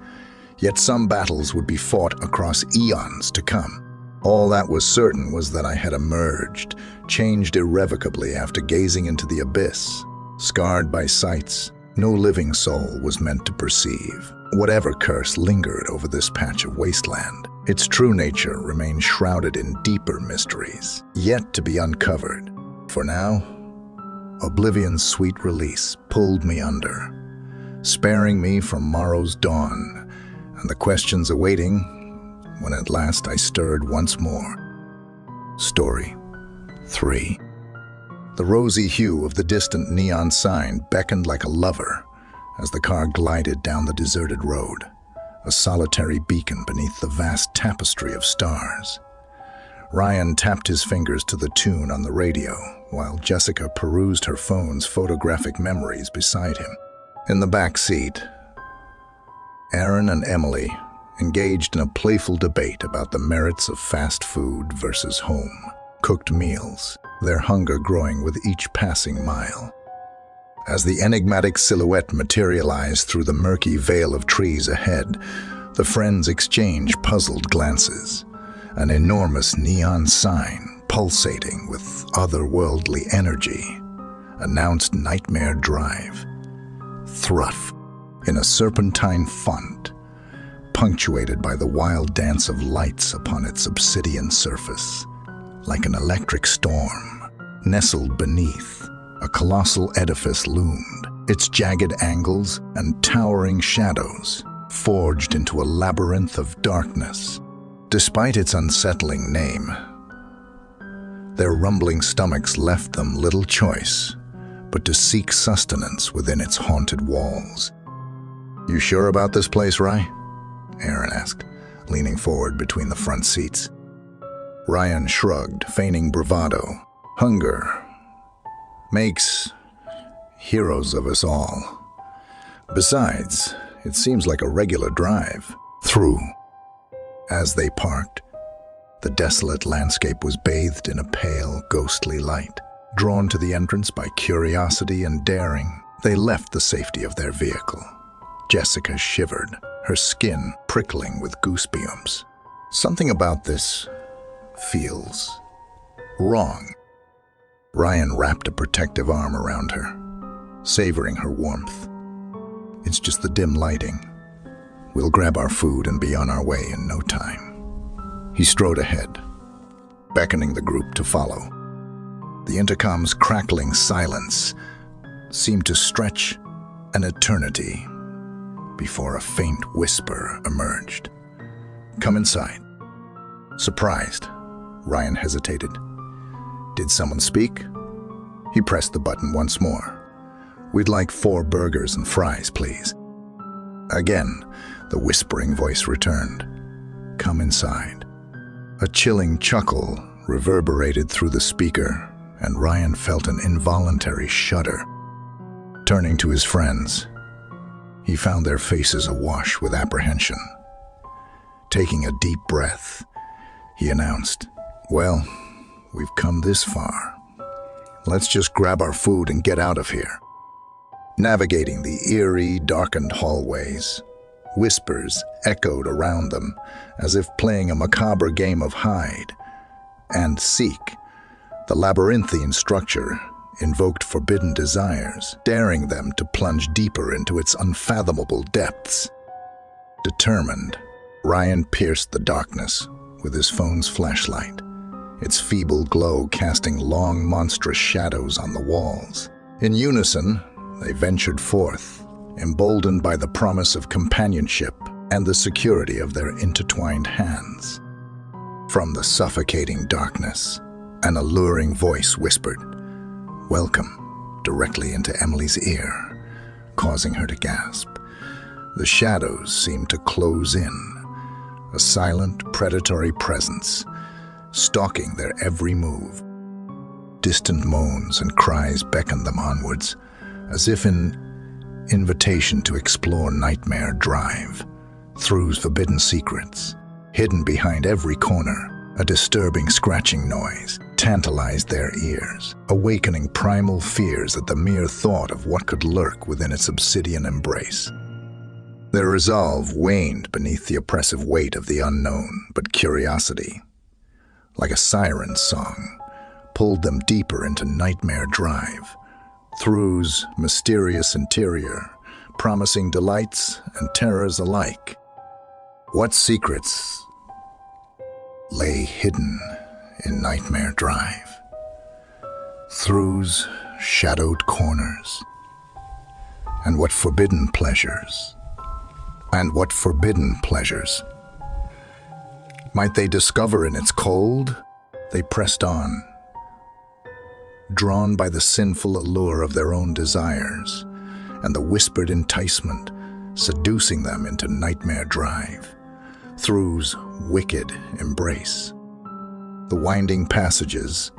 yet some battles would be fought across eons to come. All that was certain was that I had emerged, changed irrevocably after gazing into the abyss, scarred by sights no living soul was meant to perceive. Whatever curse lingered over this patch of wasteland, its true nature remained shrouded in deeper mysteries, yet to be uncovered. For now, oblivion's sweet release pulled me under, sparing me from morrow's dawn and the questions awaiting when at last I stirred once more. Story 3. The rosy hue of the distant neon sign beckoned like a lover as the car glided down the deserted road, a solitary beacon beneath the vast tapestry of stars. Ryan tapped his fingers to the tune on the radio, while Jessica perused her phone's photographic memories beside him. In the back seat, Aaron and Emily engaged in a playful debate about the merits of fast food versus home-cooked meals, their hunger growing with each passing mile. As the enigmatic silhouette materialized through the murky veil of trees ahead, the friends exchanged puzzled glances. An enormous neon sign, pulsating with otherworldly energy, announced Nightmare Drive. Thru, in a serpentine font, punctuated by the wild dance of lights upon its obsidian surface. Like an electric storm, nestled beneath, a colossal edifice loomed, its jagged angles and towering shadows forged into a labyrinth of darkness. Despite its unsettling name, their rumbling stomachs left them little choice but to seek sustenance within its haunted walls. "You sure about this place, Rye?" Aaron asked, leaning forward between the front seats. Ryan shrugged, feigning bravado. "Hunger makes heroes of us all. Besides, it seems like a regular drive." Thru. As they parked, the desolate landscape was bathed in a pale, ghostly light. Drawn to the entrance by curiosity and daring, they left the safety of their vehicle. Jessica shivered, her skin prickling with goosebumps. "Something about this feels wrong." Ryan wrapped a protective arm around her, savoring her warmth. "It's just the dim lighting. We'll grab our food and be on our way in no time." He strode ahead, beckoning the group to follow. The intercom's crackling silence seemed to stretch an eternity before a faint whisper emerged. "Come inside." Surprised, Ryan hesitated. Did someone speak? He pressed the button once more. "We'd like 4 burgers and fries, please." Again, the whispering voice returned. "Come inside." A chilling chuckle reverberated through the speaker, and Ryan felt an involuntary shudder. Turning to his friends, he found their faces awash with apprehension. Taking a deep breath, he announced, "Well, we've come this far. Let's just grab our food and get out of here." Navigating the eerie, darkened hallways, whispers echoed around them as if playing a macabre game of hide and seek. The labyrinthine structure invoked forbidden desires, daring them to plunge deeper into its unfathomable depths. Determined, Ryan pierced the darkness with his phone's flashlight, its feeble glow casting long, monstrous shadows on the walls. In unison, they ventured forth, emboldened by the promise of companionship and the security of their intertwined hands. From the suffocating darkness, an alluring voice whispered, "Welcome," directly into Emily's ear, causing her to gasp. The shadows seemed to close in, a silent, predatory presence, stalking their every move. Distant moans and cries beckoned them onwards, as if in invitation to explore Nightmare Drive, Thru's forbidden secrets, Hidden behind every corner, a disturbing scratching noise tantalized their ears, awakening primal fears at the mere thought of what could lurk within its obsidian embrace. Their resolve waned beneath the oppressive weight of the unknown, but curiosity, like a siren's song, pulled them deeper into Nightmare Drive, Thru's mysterious interior, promising delights and terrors alike. What secrets lay hidden in Nightmare Drive? Thru's shadowed corners. And what forbidden pleasures might they discover in its cold? They pressed on, drawn by the sinful allure of their own desires and the whispered enticement seducing them into Nightmare Drive, Thru's wicked embrace. The winding passages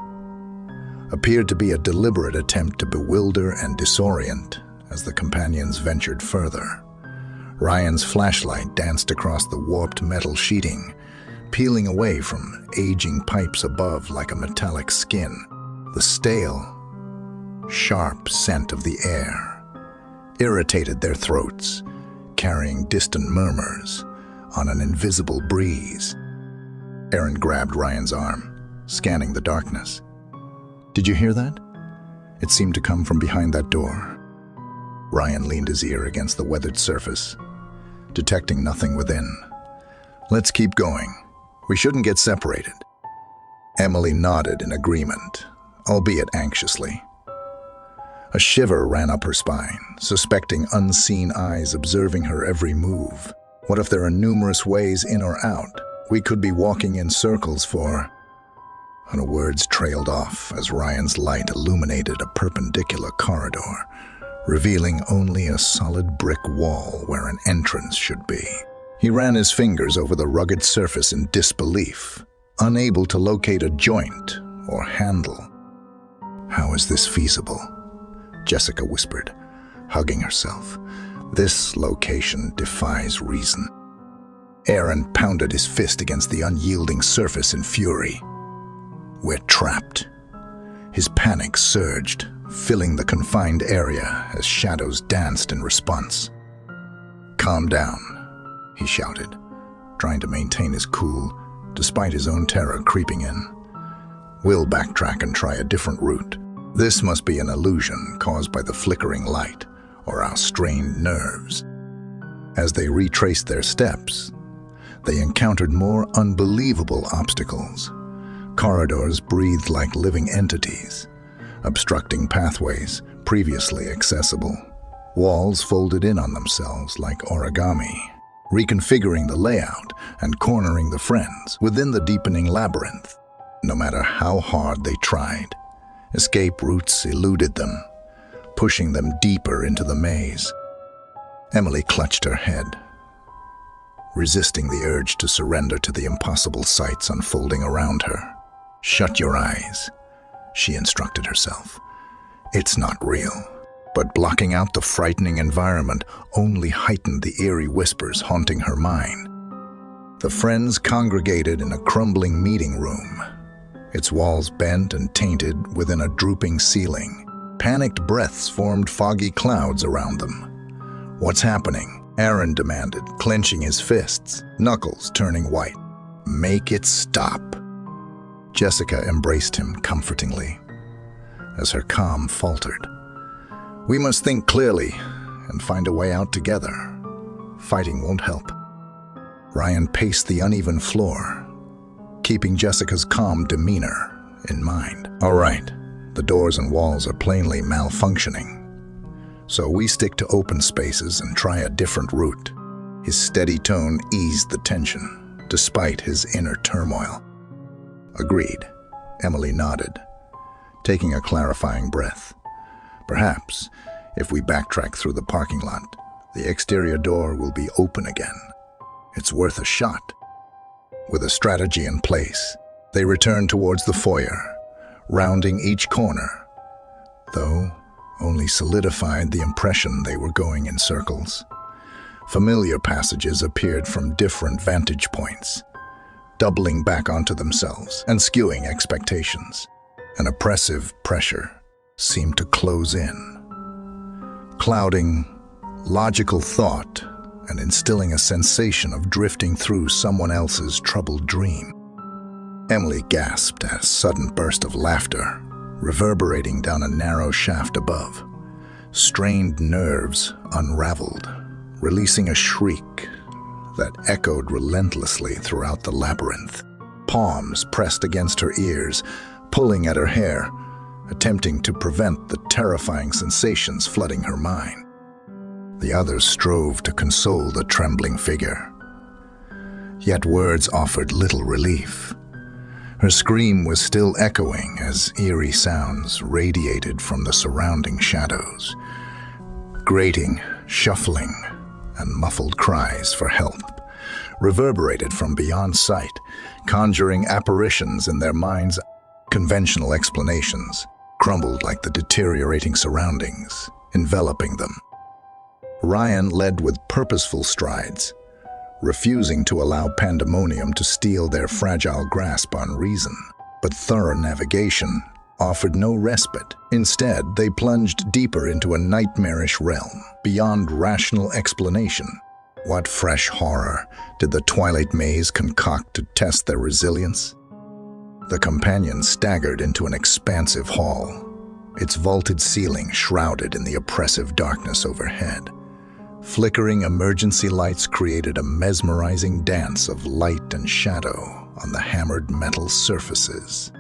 appeared to be a deliberate attempt to bewilder and disorient as the companions ventured further. Ryan's flashlight danced across the warped metal sheeting, peeling away from aging pipes above like a metallic skin. The stale, sharp scent of the air irritated their throats, carrying distant murmurs on an invisible breeze. Aaron grabbed Ryan's arm, scanning the darkness. "Did you hear that?" It seemed to come from behind that door. Ryan leaned his ear against the weathered surface, detecting nothing within. "Let's keep going. We shouldn't get separated." Emily nodded in agreement, albeit anxiously. A shiver ran up her spine, suspecting unseen eyes observing her every move. What if there are numerous ways in or out? We could be walking in circles for... Her words trailed off as Ryan's light illuminated a perpendicular corridor, revealing only a solid brick wall where an entrance should be. He ran his fingers over the rugged surface in disbelief, unable to locate a joint or handle. "How is this feasible?" Jessica whispered, hugging herself. "This location defies reason." Aaron pounded his fist against the unyielding surface in fury. "We're trapped." His panic surged, filling the confined area as shadows danced in response. "Calm down," he shouted, trying to maintain his cool despite his own terror creeping in. "We'll backtrack and try a different route. This must be an illusion caused by the flickering light or our strained nerves." As they retraced their steps, they encountered more unbelievable obstacles. Corridors breathed like living entities, obstructing pathways previously accessible. Walls folded in on themselves like origami, reconfiguring the layout and cornering the friends within the deepening labyrinth. No matter how hard they tried, escape routes eluded them, pushing them deeper into the maze. Emily clutched her head, resisting the urge to surrender to the impossible sights unfolding around her. "Shut your eyes," she instructed herself. "It's not real." But blocking out the frightening environment only heightened the eerie whispers haunting her mind. The friends congregated in a crumbling meeting room, its walls bent and tainted within a drooping ceiling. Panicked breaths formed foggy clouds around them. "What's happening?" Aaron demanded, clenching his fists, knuckles turning white. "Make it stop." Jessica embraced him comfortingly, as her calm faltered. "We must think clearly and find a way out together. Fighting won't help." Ryan paced the uneven floor, keeping Jessica's calm demeanor in mind. "All right, the doors and walls are plainly malfunctioning, so we stick to open spaces and try a different route." His steady tone eased the tension, despite his inner turmoil. "Agreed," Emily nodded, taking a clarifying breath. "Perhaps, if we backtrack through the parking lot, the exterior door will be open again. It's worth a shot." With a strategy in place, they returned towards the foyer, rounding each corner, though only solidified the impression they were going in circles. Familiar passages appeared from different vantage points, doubling back onto themselves and skewing expectations. An oppressive pressure seemed to close in, clouding logical thought and instilling a sensation of drifting through someone else's troubled dream. Emily gasped at a sudden burst of laughter, reverberating down a narrow shaft above. Strained nerves unraveled, releasing a shriek that echoed relentlessly throughout the labyrinth. Palms pressed against her ears, pulling at her hair, attempting to prevent the terrifying sensations flooding her mind. The others strove to console the trembling figure, yet words offered little relief. Her scream was still echoing as eerie sounds radiated from the surrounding shadows. Grating, shuffling, and muffled cries for help reverberated from beyond sight, conjuring apparitions in their minds. Conventional explanations crumbled like the deteriorating surroundings, enveloping them. Ryan led with purposeful strides, refusing to allow pandemonium to steal their fragile grasp on reason. But thorough navigation offered no respite. Instead, they plunged deeper into a nightmarish realm, beyond rational explanation. What fresh horror did the twilight maze concoct to test their resilience? The companions staggered into an expansive hall, its vaulted ceiling shrouded in the oppressive darkness overhead. Flickering emergency lights created a mesmerizing dance of light and shadow on the hammered metal surfaces.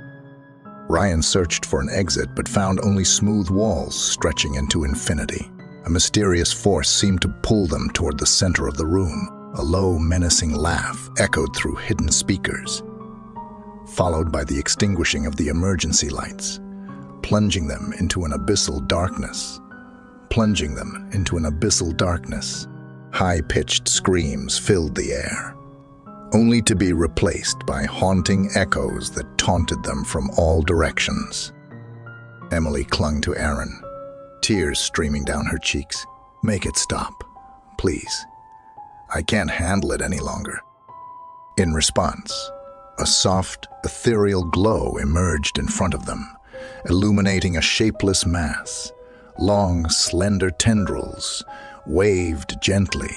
Ryan searched for an exit but found only smooth walls stretching into infinity. A mysterious force seemed to pull them toward the center of the room. A low, menacing laugh echoed through hidden speakers, followed by the extinguishing of the emergency lights, plunging them into an abyssal darkness. High-pitched screams filled the air, only to be replaced by haunting echoes that taunted them from all directions. Emily clung to Aaron, tears streaming down her cheeks. "Make it stop, please. I can't handle it any longer." In response, a soft, ethereal glow emerged in front of them, illuminating a shapeless mass. Long, slender tendrils waved gently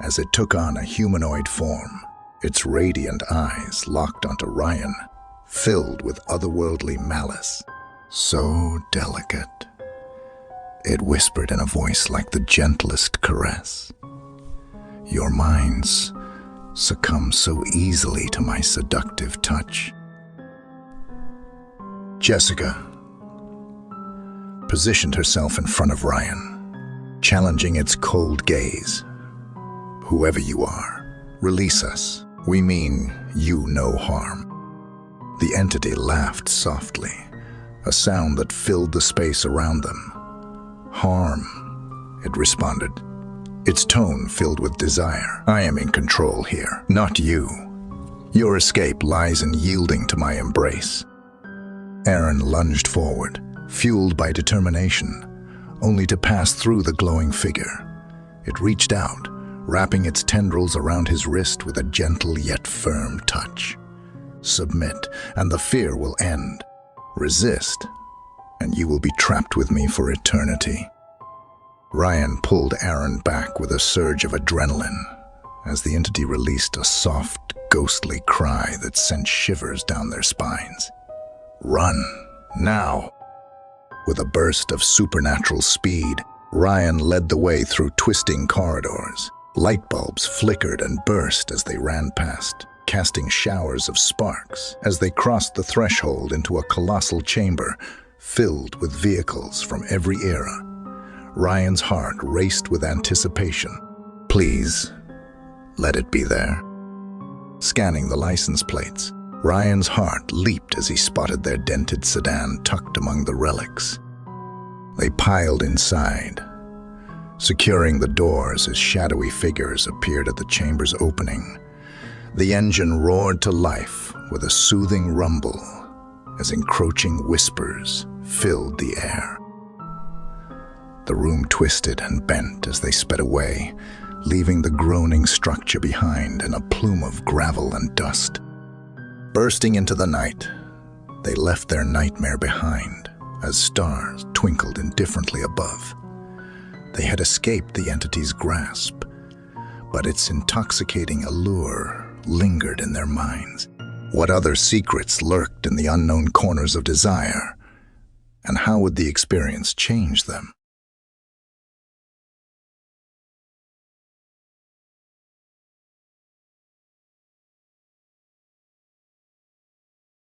as it took on a humanoid form, its radiant eyes locked onto Ryan, filled with otherworldly malice. "So delicate," it whispered in a voice like the gentlest caress. "Your minds succumb so easily to my seductive touch." Jessica positioned herself in front of Ryan, challenging its cold gaze. "Whoever you are, release us. We mean you no harm." The entity laughed softly, a sound that filled the space around them. "Harm," it responded, its tone filled with desire. "I am in control here, not you. Your escape lies in yielding to my embrace." Aaron lunged forward, fueled by determination, only to pass through the glowing figure. It reached out, wrapping its tendrils around his wrist with a gentle yet firm touch. "Submit, and the fear will end. Resist, and you will be trapped with me for eternity." Ryan pulled Aaron back with a surge of adrenaline as the entity released a soft, ghostly cry that sent shivers down their spines. "Run, now!" With a burst of supernatural speed, Ryan led the way through twisting corridors. Light bulbs flickered and burst as they ran past, casting showers of sparks as they crossed the threshold into a colossal chamber filled with vehicles from every era. Ryan's heart raced with anticipation. "Please, let it be there." Scanning the license plates, Ryan's heart leaped as he spotted their dented sedan tucked among the relics. They piled inside, securing the doors as shadowy figures appeared at the chamber's opening. The engine roared to life with a soothing rumble as encroaching whispers filled the air. The room twisted and bent as they sped away, leaving the groaning structure behind in a plume of gravel and dust. Bursting into the night, they left their nightmare behind as stars twinkled indifferently above. They had escaped the entity's grasp, but its intoxicating allure lingered in their minds. What other secrets lurked in the unknown corners of desire, and how would the experience change them?